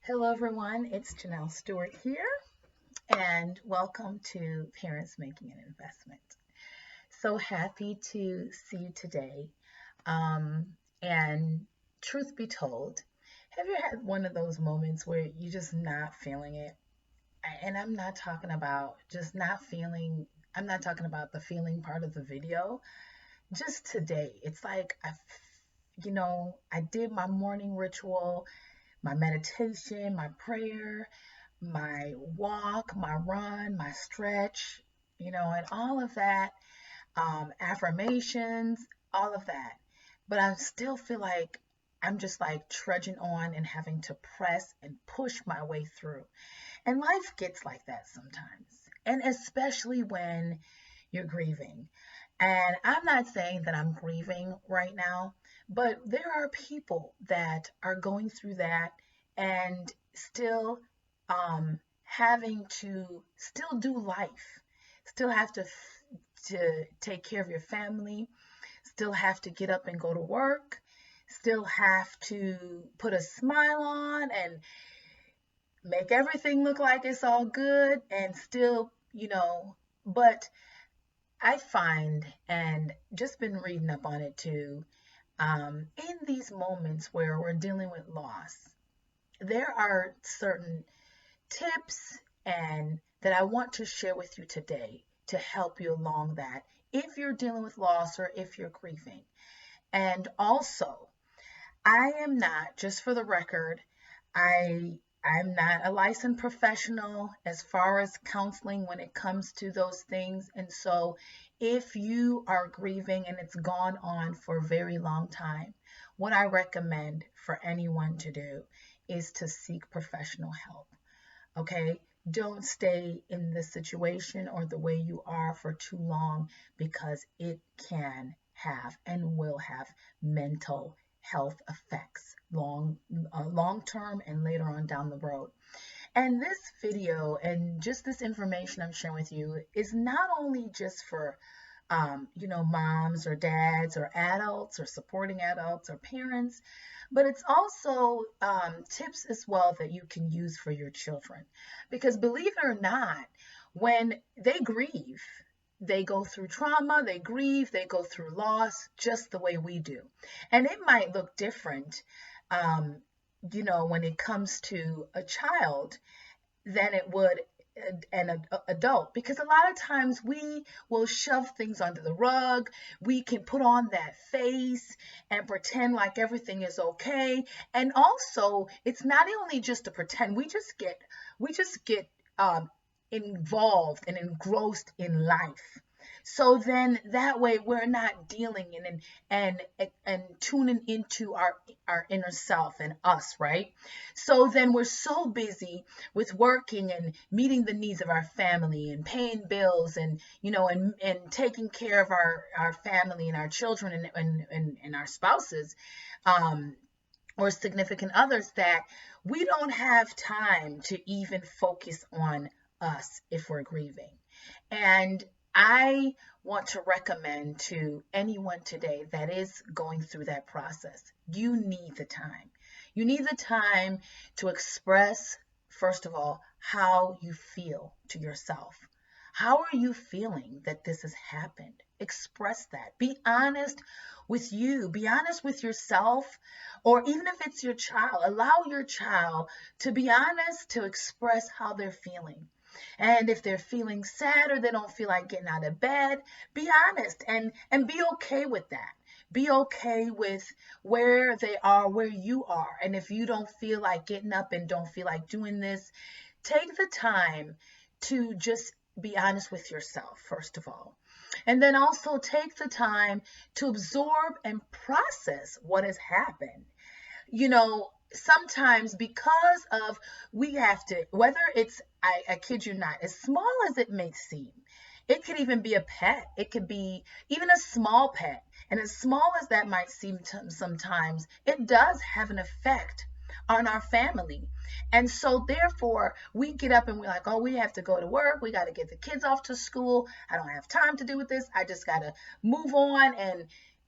Hello, everyone. It's Janelle Stewart here, and welcome to Parents Making an Investment. So happy to see you today. Um, and truth be told, have you had one of those moments where you're just not feeling it? And I'm not talking about just not feeling, I'm not talking about the feeling part of the video. Just today, it's like I did my morning ritual, my meditation, my prayer, my walk, my run, my stretch, and all of that, affirmations, all of that. But I still feel like I'm just like trudging on and having to press and push my way through. And life gets like that sometimes. And especially when you're grieving. And I'm not saying that I'm grieving right now, but there are people that are going through that and still having to still do life, still have to take care of your family, still have to get up and go to work, still have to put a smile on and make everything look like it's all good and still, but I find, and just been reading up on it too, in these moments where we're dealing with loss, there are certain tips and that I want to share with you today to help you along that if you're dealing with loss or if you're grieving. And also, I am not, just for the record, I'm not a licensed professional as far as counseling when it comes to those things. And so if you are grieving and it's gone on for a very long time, what I recommend for anyone to do is to seek professional help. Okay? Don't stay in the situation or the way you are for too long because it can have and will have mental health effects long term and later on down the road. And this video and just this information I'm sharing with you is not only just for moms or dads or adults or supporting adults or parents, but it's also tips as well that you can use for your children. Because believe it or not, when they grieve, they go through trauma, they grieve, they go through loss just the way we do. And it might look different, when it comes to a child than it would an adult, because a lot of times we will shove things under the rug. We can put on that face and pretend like everything is okay. And also, it's not only just to pretend. We just get involved and engrossed in life. So then that way we're not dealing and tuning into our inner self and us, right? So then we're so busy with working and meeting the needs of our family and paying bills and and taking care of our family and our children and our spouses, um, or significant others, that we don't have time to even focus on us if we're grieving. And I want to recommend to anyone today that is going through that process, you need the time. You need the time to express, first of all, how you feel to yourself. How are you feeling that this has happened? Express that. Be honest with you. Be honest with yourself, or even if it's your child, allow your child to be honest, to express how they're feeling. And if they're feeling sad or they don't feel like getting out of bed, be honest and be okay with that. Be okay with where they are, where you are. And if you don't feel like getting up and don't feel like doing this, take the time to just be honest with yourself, first of all. And then also take the time to absorb and process what has happened. Sometimes because of we have to, whether it's, I kid you not, as small as it may seem, it could even be a pet. It could be even a small pet. And as small as that might seem sometimes, it does have an effect on our family. And so therefore we get up and we're like, oh, we have to go to work. We got to get the kids off to school. I don't have time to do with this. I just got to move on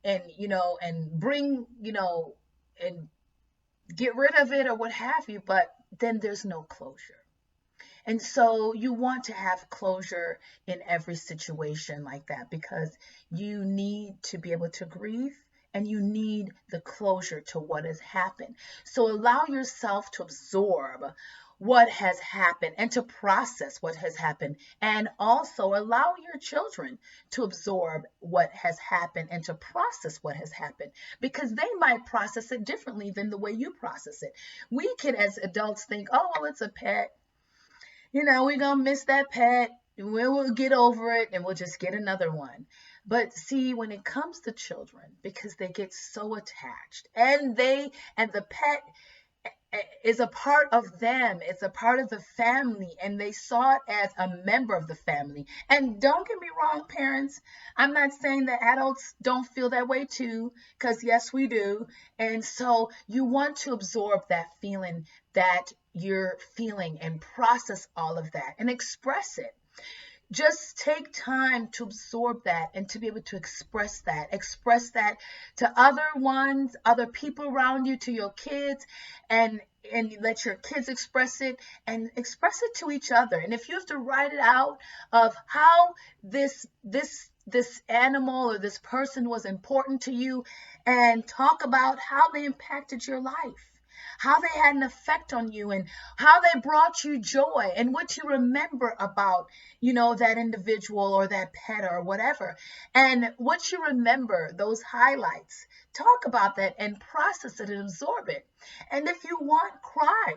and bring, and get rid of it or what have you, but then there's no closure. And so you want to have closure in every situation like that because you need to be able to grieve and you need the closure to what has happened. So allow yourself to absorb what has happened and to process what has happened, and also allow your children to absorb what has happened and to process what has happened, because they might process it differently than the way you process it. We can, as adults, think, oh, well, it's a pet, we're gonna miss that pet. We'll get over it and we'll just get another one. But see, when it comes to children, because they get so attached, and the pet is a part of them, it's a part of the family, and they saw it as a member of the family. And don't get me wrong, parents, I'm not saying that adults don't feel that way too, because yes, we do. And so you want to absorb that feeling that you're feeling and process all of that and express it. Just take time to absorb that and to be able to express that to other people around you, to your kids, and let your kids express it and express it to each other. And if you have to write it out of how this animal or this person was important to you, and talk about how they impacted your life, how they had an effect on you, and how they brought you joy, and what you remember about, that individual or that pet or whatever, and what you remember, those highlights. Talk about that and process it and absorb it. And if you want, cry.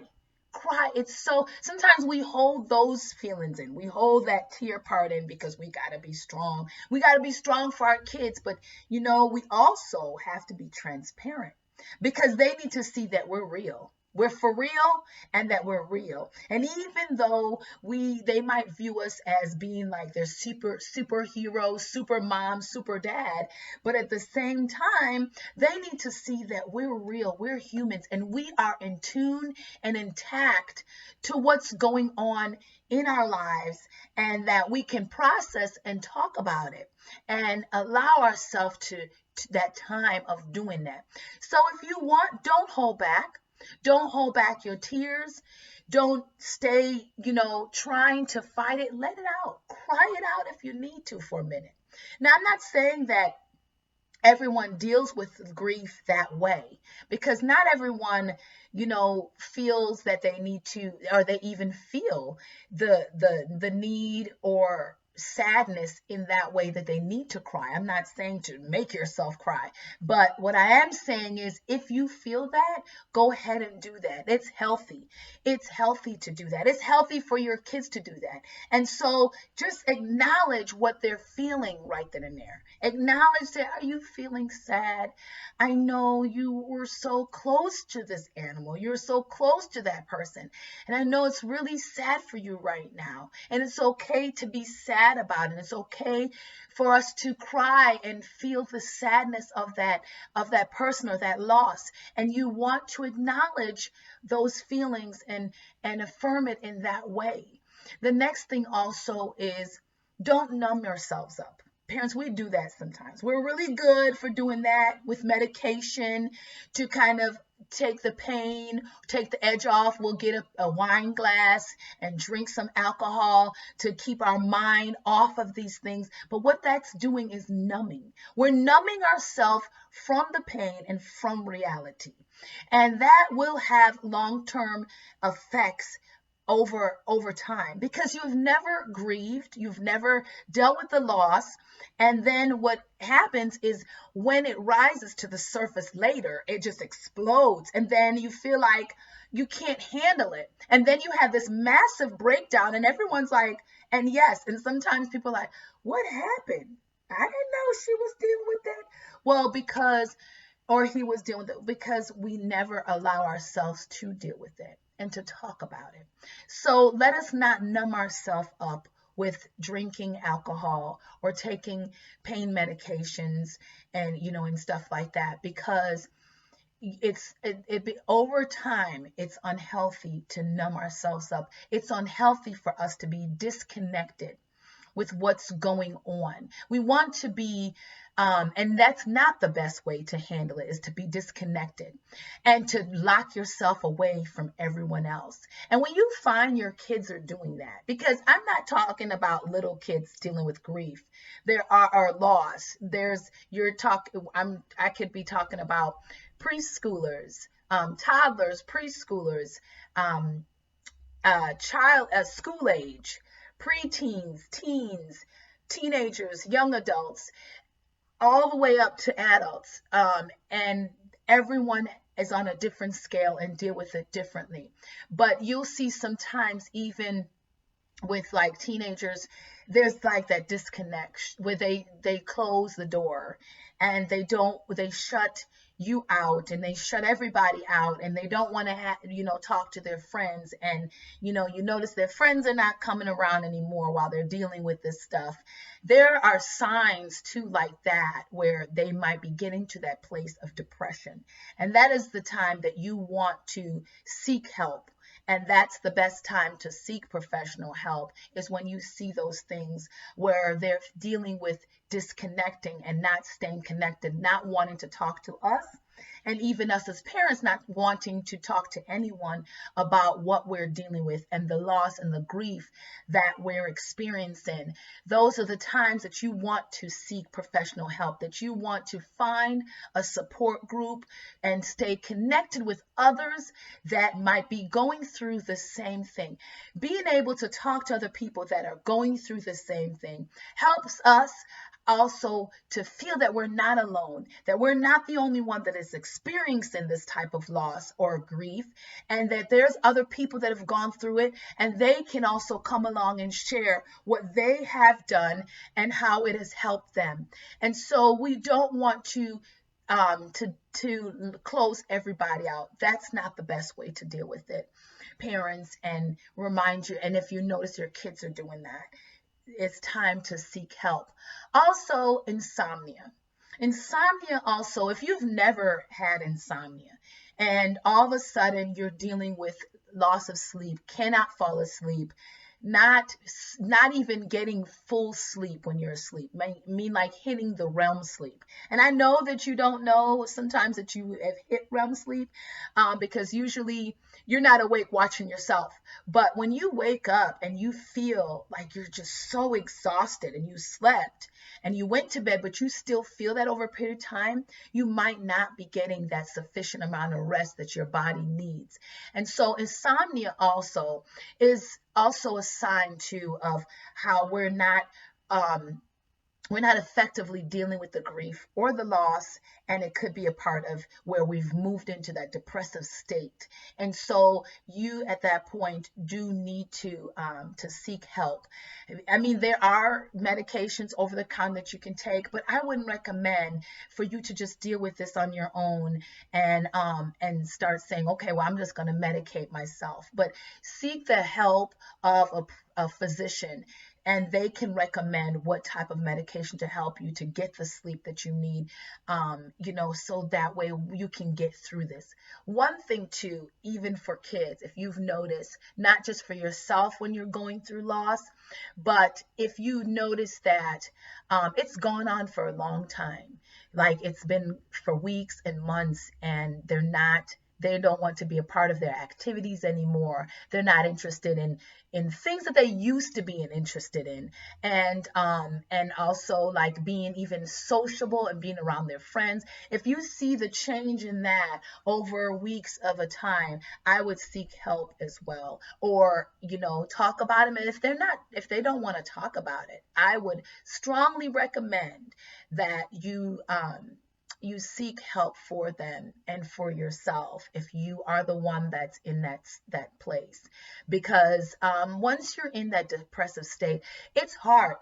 Cry. It's so, sometimes we hold those feelings in. We hold that tear part in because we got to be strong. We got to be strong for our kids. But, we also have to be transparent because they need to see that we're real. We're for real, and that we're real. And even though they might view us as being like they're superhero, super mom, super dad, but at the same time, they need to see that we're real, we're humans, and we are in tune and intact to what's going on in our lives, and that we can process and talk about it and allow ourselves to that time of doing that. So if you want, don't hold back. Don't hold back your tears. Don't stay, trying to fight it. Let it out. Cry it out if you need to for a minute. Now, I'm not saying that everyone deals with grief that way, because not everyone, feels that they need to, or they even feel the need or sadness in that way that they need to cry. I'm not saying to make yourself cry, but what I am saying is, if you feel that, go ahead and do that. It's healthy. It's healthy to do that. It's healthy for your kids to do that. And so just acknowledge what they're feeling right then and there. Acknowledge that, are you feeling sad? I know you were so close to this animal. You're so close to that person. And I know it's really sad for you right now. And it's okay to be sad about it. It's okay for us to cry and feel the sadness of that person or that loss. And you want to acknowledge those feelings and affirm it in that way. The next thing also is, don't numb yourselves up. Parents, we do that sometimes. We're really good for doing that with medication to kind of take the pain, take the edge off. We'll get a wine glass and drink some alcohol to keep our mind off of these things. But what that's doing is numbing. We're numbing ourselves from the pain and from reality. And that will have long-term effects over time, because you've never grieved, you've never dealt with the loss. And then what happens is, when it rises to the surface later, it just explodes, and then you feel like you can't handle it, and then you have this massive breakdown, and everyone's like, and yes, and sometimes people are like, what happened? I didn't know she was dealing with that. Well, because, or he was dealing with it, because we never allow ourselves to deal with it and to talk about it. So let us not numb ourselves up with drinking alcohol or taking pain medications, and stuff like that, because over time, it's unhealthy to numb ourselves up. It's unhealthy for us to be disconnected with what's going on. We want to be, and that's not the best way to handle it, is to be disconnected and to lock yourself away from everyone else. And when you find your kids are doing that, because I'm not talking about little kids dealing with grief, there are loss. I could be talking about preschoolers, toddlers, preschoolers, um, school age, preteens, teens, teenagers, young adults, all the way up to adults. And everyone is on a different scale and deal with it differently. But you'll see sometimes even with like teenagers, there's like that disconnect where they close the door and they shut you out and they shut everybody out, and they don't want to talk to their friends. And you notice their friends are not coming around anymore while they're dealing with this stuff. There are signs too like that where they might be getting to that place of depression, and that is the time that you want to seek help. And that's the best time to seek professional help, is when you see those things where they're dealing with disconnecting and not staying connected, not wanting to talk to us, and even us as parents not wanting to talk to anyone about what we're dealing with and the loss and the grief that we're experiencing. Those are the times that you want to seek professional help, that you want to find a support group and stay connected with others that might be going through the same thing. Being able to talk to other people that are going through the same thing helps us also to feel that we're not alone, that we're not the only one that is experiencing this type of loss or grief, and that there's other people that have gone through it, and they can also come along and share what they have done and how it has helped them. And so we don't want to close everybody out. That's not the best way to deal with it, parents. And remind you, and if you notice your kids are doing that, it's time to seek help. Also, insomnia. Insomnia also, if you've never had insomnia and all of a sudden you're dealing with loss of sleep, cannot fall asleep, not not even getting full sleep when you're asleep, mean like hitting the REM sleep. And I know that you don't know sometimes that you have hit REM sleep, because usually you're not awake watching yourself. But when you wake up and you feel like you're just so exhausted and you slept and you went to bed, but you still feel that over a period of time, you might not be getting that sufficient amount of rest that your body needs. And so insomnia also is also a sign too of how we're not effectively dealing with the grief or the loss, and it could be a part of where we've moved into that depressive state. And so you at that point do need to seek help. I mean, there are medications over the counter that you can take, but I wouldn't recommend for you to just deal with this on your own and start saying, okay, well, I'm just going to medicate myself. But seek the help of a physician, and they can recommend what type of medication to help you to get the sleep that you need, so that way you can get through this. One thing too, even for kids, if you've noticed, not just for yourself when you're going through loss, but if you notice that it's gone on for a long time, like it's been for weeks and months, and they don't want to be a part of their activities anymore. They're not interested in things that they used to be interested in, and also like being even sociable and being around their friends. If you see the change in that over weeks of a time, I would seek help as well, or talk about it. And if they don't want to talk about it, I would strongly recommend that you seek help for them and for yourself if you are the one that's in that place. Because once you're in that depressive state, it's hard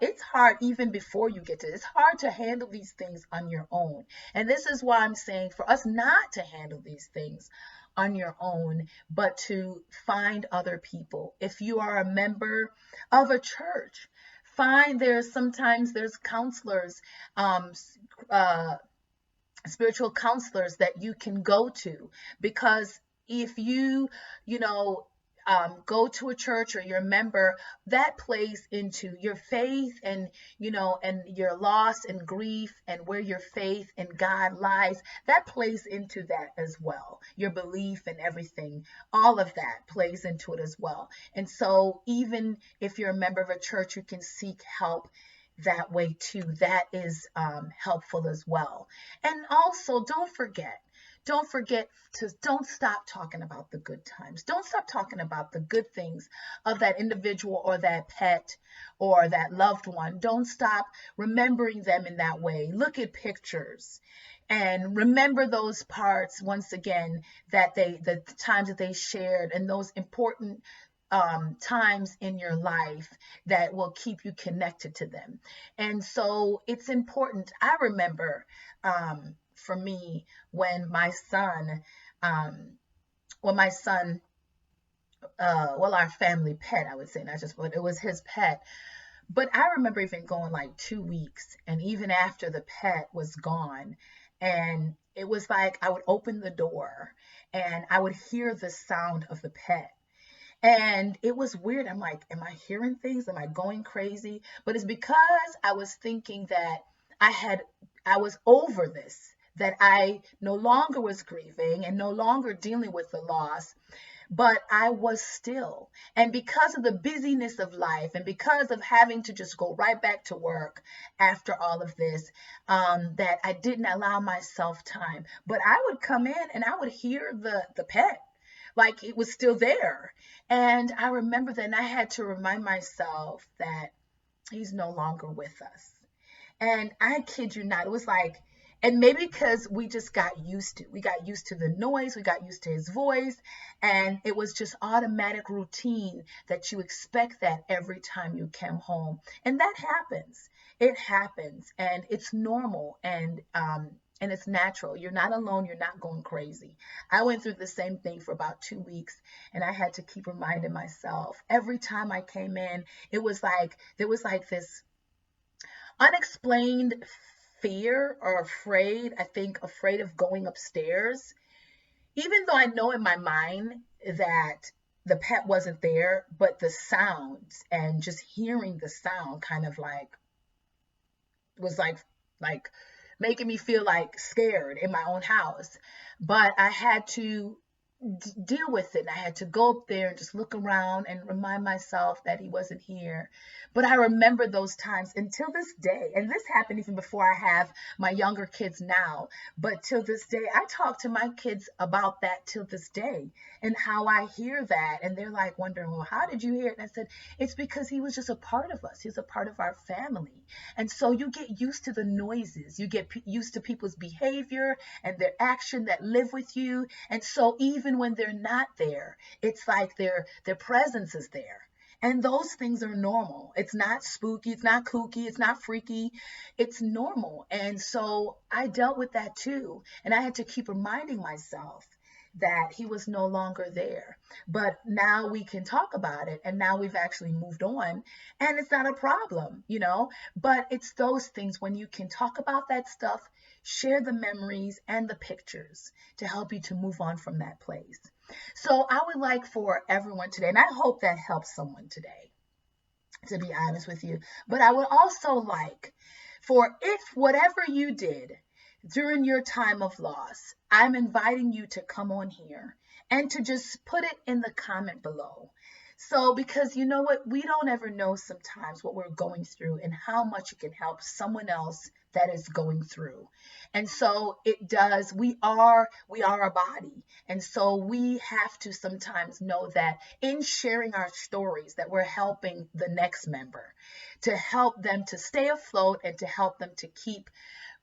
even before you get to it. It's hard to handle these things on your own. And this is why I'm saying for us not to handle these things on your own, but to find other people. If you are a member of a church, sometimes there's counselors, spiritual counselors that you can go to. Because if you go to a church or you're a member, that plays into your faith, and and your loss and grief, and where your faith in God lies. That plays into that as well. Your belief and everything, all of that plays into it as well. And so even if you're a member of a church, you can seek help that way too. That is helpful as well. And also, don't forget to don't stop talking about the good times. Don't stop talking about the good things of that individual or that pet or that loved one. Don't stop remembering them in that way. Look at pictures and remember those parts once again, that the times that they shared, and those important times in your life that will keep you connected to them. And so it's important. I remember, for me, when my son, um, well, our family pet, I would say, not just, but it was his pet. But I remember even going like 2 weeks, and even after the pet was gone, and it was like I would open the door and I would hear the sound of the pet. And it was weird. I'm like, am I hearing things? Am I going crazy? But it's because I was thinking that I was over this, that I no longer was grieving and no longer dealing with the loss, but I was still. And because of the busyness of life, and because of having to just go right back to work after all of this, that I didn't allow myself time. But I would come in and I would hear the pet, like it was still there. And I remember that, and I had to remind myself that he's no longer with us. And I kid you not, it was like, and maybe because we got used to the noise, we got used to his voice, and it was just automatic routine that you expect that every time you come home. And that happens. It happens, and it's normal, and it's natural. You're not alone. You're not going crazy. I went through the same thing for about 2 weeks, and I had to keep reminding myself every time I came in. It was like there was like this unexplained fear or afraid, I think afraid of going upstairs, even though I know in my mind that the pet wasn't there, but the sounds and just hearing the sound kind of like was like making me feel like scared in my own house. But I had to deal with it. And I had to go up there and just look around and remind myself that he wasn't here. But I remember those times until this day. And this happened even before I have my younger kids now. But till this day, I talk to my kids about that till this day, and how I hear that. And they're like wondering, well, how did you hear it? And I said, it's because he was just a part of us. He's a part of our family. And so you get used to the noises. You get used to people's behavior and their action that live with you. And so even when they're not there, it's like their presence is there. And those things are normal. It's not spooky, it's not kooky, it's not freaky. It's normal. And so I dealt with that too. And I had to keep reminding myself that he was no longer there. But now we can talk about it, and now we've actually moved on, and it's not a problem. But it's those things when you can talk about that stuff, share the memories and the pictures to help you to move on from that place. So I would like for everyone today, and I hope that helps someone today, to be honest with you. But I would also like for, if whatever you did during your time of loss, I'm inviting you to come on here and to just put it in the comment below. So, because you know what, we don't ever know sometimes what we're going through and how much it can help someone else that is going through. And so it does, we are a body. And so we have to sometimes know that in sharing our stories that we're helping the next member, to help them to stay afloat and to help them to keep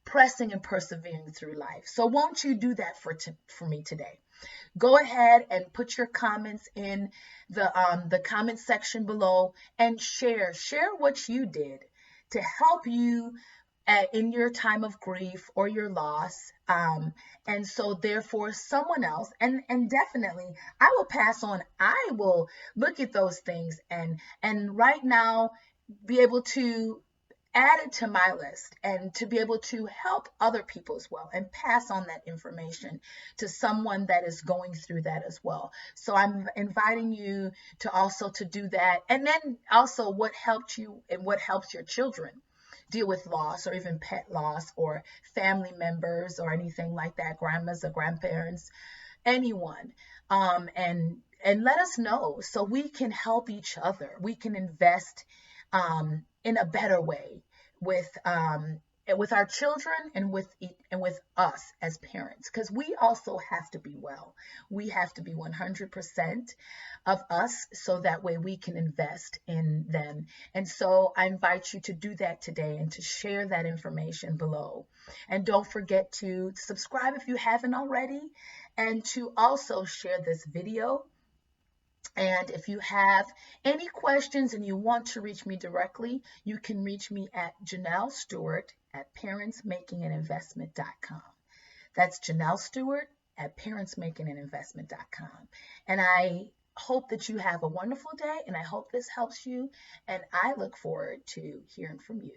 pressing and persevering through life. So won't you do that for me today? Go ahead and put your comments in the comment section below, and share what you did to help you in your time of grief or your loss. And so therefore someone else, and definitely I will pass on, I will look at those things and right now be able to add it to my list and to be able to help other people as well and pass on that information to someone that is going through that as well. So I'm inviting you to also to do that. And then also what helped you and what helps your children deal with loss or even pet loss or family members or anything like that, grandmas or grandparents, anyone. And let us know so we can help each other. We can invest in a better way with with our children and with us as parents, because we also have to be well. We have to be 100% of us so that way we can invest in them. And so I invite you to do that today and to share that information below. And don't forget to subscribe if you haven't already, and to also share this video. And if you have any questions and you want to reach me directly, you can reach me at Janelle Stewart at parentsmakinganinvestment.com. That's Janelle Stewart at parentsmakinganinvestment.com. And I hope that you have a wonderful day, and I hope this helps you, and I look forward to hearing from you.